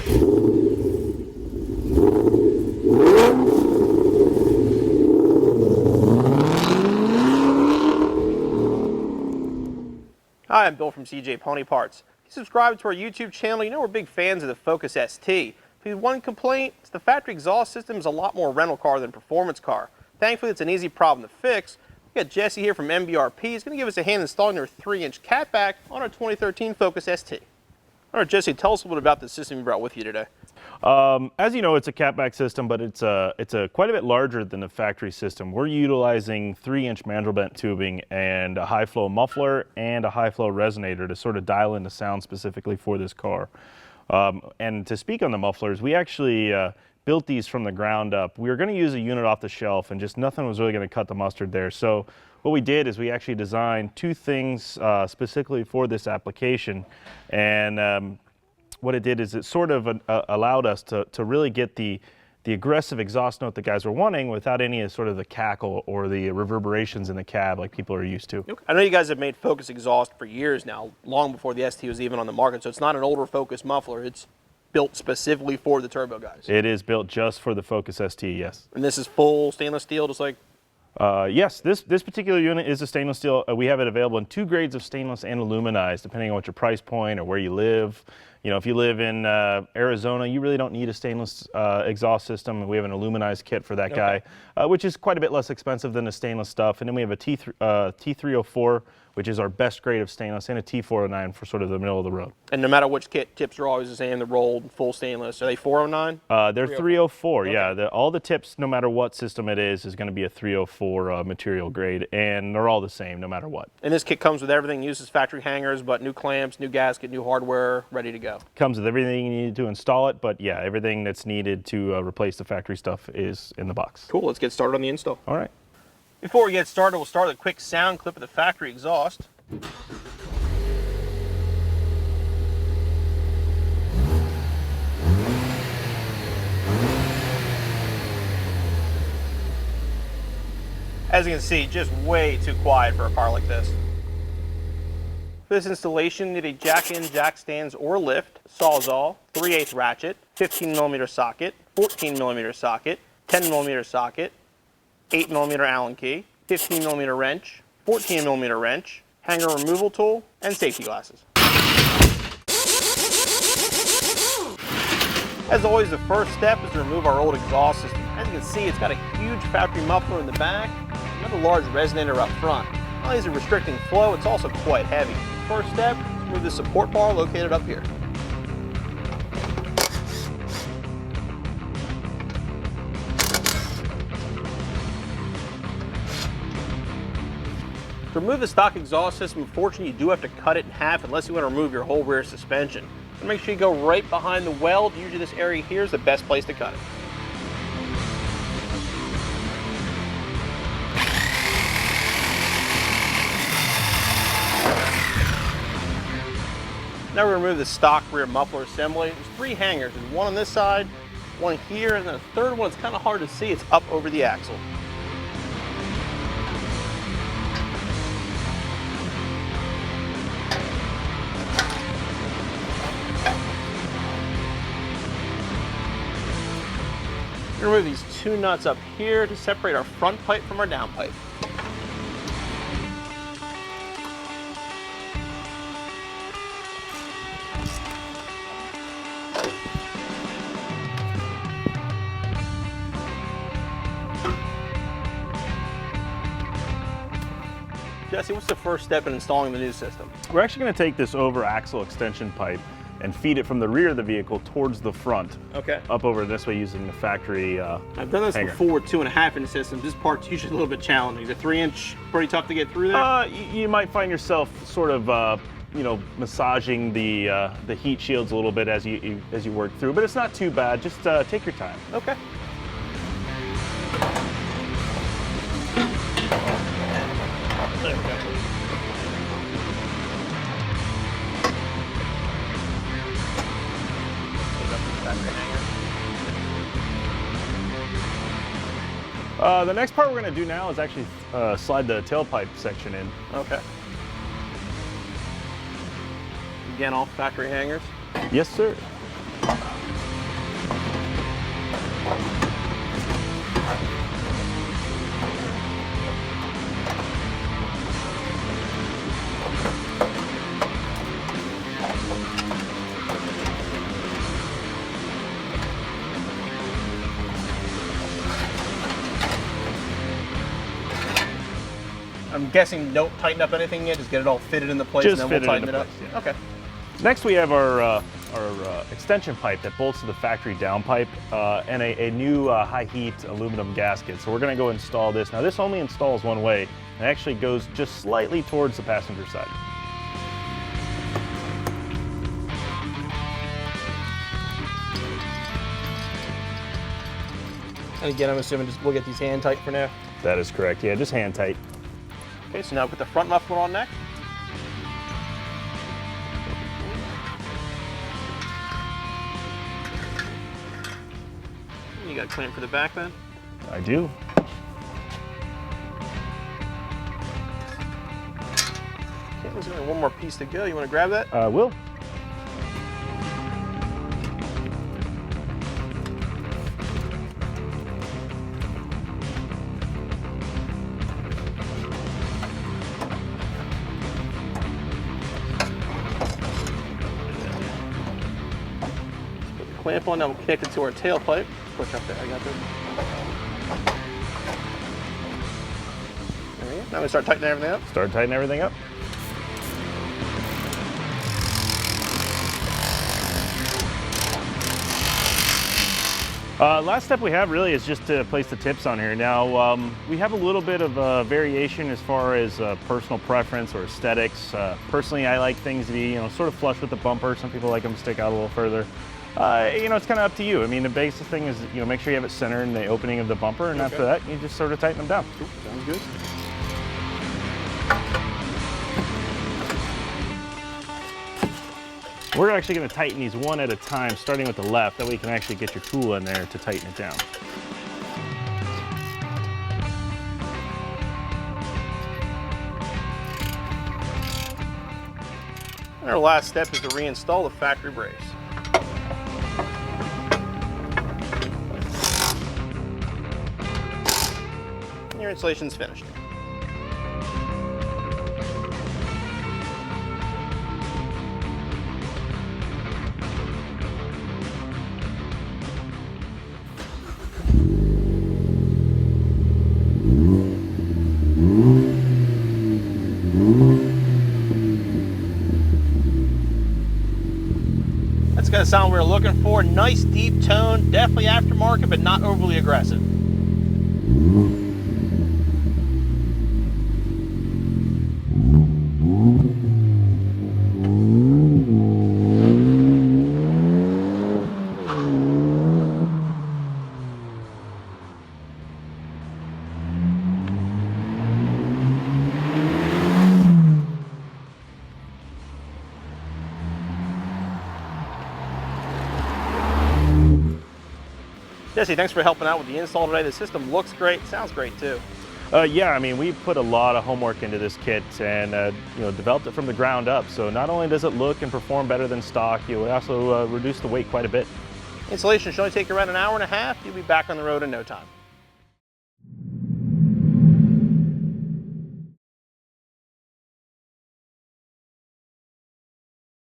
Hi, I'm Bill from CJ Pony Parts. If you subscribe to our YouTube channel, you know we're big fans of the Focus ST. If you have one complaint, it's the factory exhaust system is a lot more rental car than performance car. Thankfully, it's an easy problem to fix. We got Jesse here from MBRP. He's going to give us a hand installing their 3-inch catback on our 2013 Focus ST. All right, Jesse, tell us a little bit about the system you brought with you today. As you know, it's a catback system, but it's quite a bit larger than the factory system. We're utilizing 3-inch mandrel bent tubing and a high flow muffler and a high flow resonator to sort of dial in the sound specifically for this car. And to speak on the mufflers, we actually built these from the ground up. We were going to use a unit off the shelf, and just nothing was really going to cut the mustard there. So what we did is we actually designed 2 things specifically for this application, and what it did is it sort of allowed us to really get the aggressive exhaust note that guys were wanting without any sort of the cackle or the reverberations in the cab like people are used to. Okay. I know you guys have made Focus exhaust for years now, long before the ST was even on the market, so it's not an older Focus muffler. It's built specifically for the turbo guys. It is built just for the Focus ST, yes. And this is full stainless steel, just like? Yes, this particular unit is a stainless steel. We have it available in 2 grades of stainless and aluminized, depending on what your price point or where you live. You know, if you live in Arizona, you really don't need a stainless exhaust system. We have an aluminized kit for that guy, which is quite a bit less expensive than the stainless stuff. And then we have a T304, which is our best grade of stainless, and a T409 for sort of the middle of the road. And no matter which kit, tips are always the same, the rolled, full stainless. Are they 409? They're 304, okay. Yeah. All the tips, no matter what system it is going to be a 304 material grade, and they're all the same no matter what. And this kit comes with everything, uses factory hangers, but new clamps, new gasket, new hardware, ready to go. Comes with everything you need to install it, but yeah, everything that's needed to replace the factory stuff is in the box. Cool, let's get started on the install. All right. Before we get started, we'll start with a quick sound clip of the factory exhaust. As you can see, just way too quiet for a car like this. For this installation, you need a jack-in, jack stands, or lift, Sawzall, 3/8 ratchet, 15mm socket, 14mm socket, 10mm socket, 8mm Allen key, 15mm wrench, 14mm wrench, hanger removal tool, and safety glasses. As always, the first step is to remove our old exhaust system. As you can see, it's got a huge factory muffler in the back, and a large resonator up front. Not only is it restricting flow, it's also quite heavy. First step is to remove the support bar located up here. To remove the stock exhaust system, unfortunately, you do have to cut it in half unless you want to remove your whole rear suspension. So make sure you go right behind the weld. Usually this area here is the best place to cut it. Now we remove the stock rear muffler assembly. There's 3 hangers. There's one on this side, one here, and then a third one. It's kind of hard to see. It's up over the axle. Remove these 2 nuts up here to separate our front pipe from our down pipe. Jesse, what's the first step in installing the new system? We're actually going to take this over axle extension pipe and feed it from the rear of the vehicle towards the front. Okay. Up over this way using the factory I've done this hanger. before with 2.5-inch systems. This part's usually a little bit challenging. The 3-inch pretty tough to get through there? You might find yourself sort of you know, massaging the heat shields a little bit as you work through, but it's not too bad. Just take your time. Okay. There we go. The next part we're going to do now is actually slide the tailpipe section in. Okay. Again, all factory hangers? Yes, sir. I'm guessing don't tighten up anything yet, just get it all fitted into place Just and then fit we'll it tighten it into up. place, yeah. Okay. Next, we have our extension pipe that bolts to the factory downpipe and a new high heat aluminum gasket. So we're going to go install this. Now this only installs one way and actually goes just slightly towards the passenger side. And again, I'm assuming we'll get these hand tight for now. That is correct. Yeah, just hand tight. Okay, so now put the front muffler on next. You got a clamp for the back then? I do. Okay, there's only one more piece to go. You want to grab that? Will. Clamp on, now we'll connect it to our tailpipe. Push up there, I got this. There we go. Now we start tightening everything up. Start tightening everything up. Last step we have really is just to place the tips on here. Now, we have a little bit of variation as far as personal preference or aesthetics. Personally, I like things to be, sort of flush with the bumper. Some people like them to stick out a little further. It's kind of up to you. I mean, the basic thing is, make sure you have it centered in the opening of the bumper, and after that, you just sort of tighten them down. Cool. Sounds good. We're actually going to tighten these one at a time, starting with the left. That way you can actually get your tool in there to tighten it down. And our last step is to reinstall the factory brace. And your installation's finished. That's got the sound we were looking for. Nice deep tone, definitely aftermarket, but not overly aggressive. Jesse, thanks for helping out with the install today. The system looks great, sounds great too. Yeah, I mean, we put a lot of homework into this kit and developed it from the ground up. So not only does it look and perform better than stock, we also reduce the weight quite a bit. Installation should only take around an hour and a half. You'll be back on the road in no time.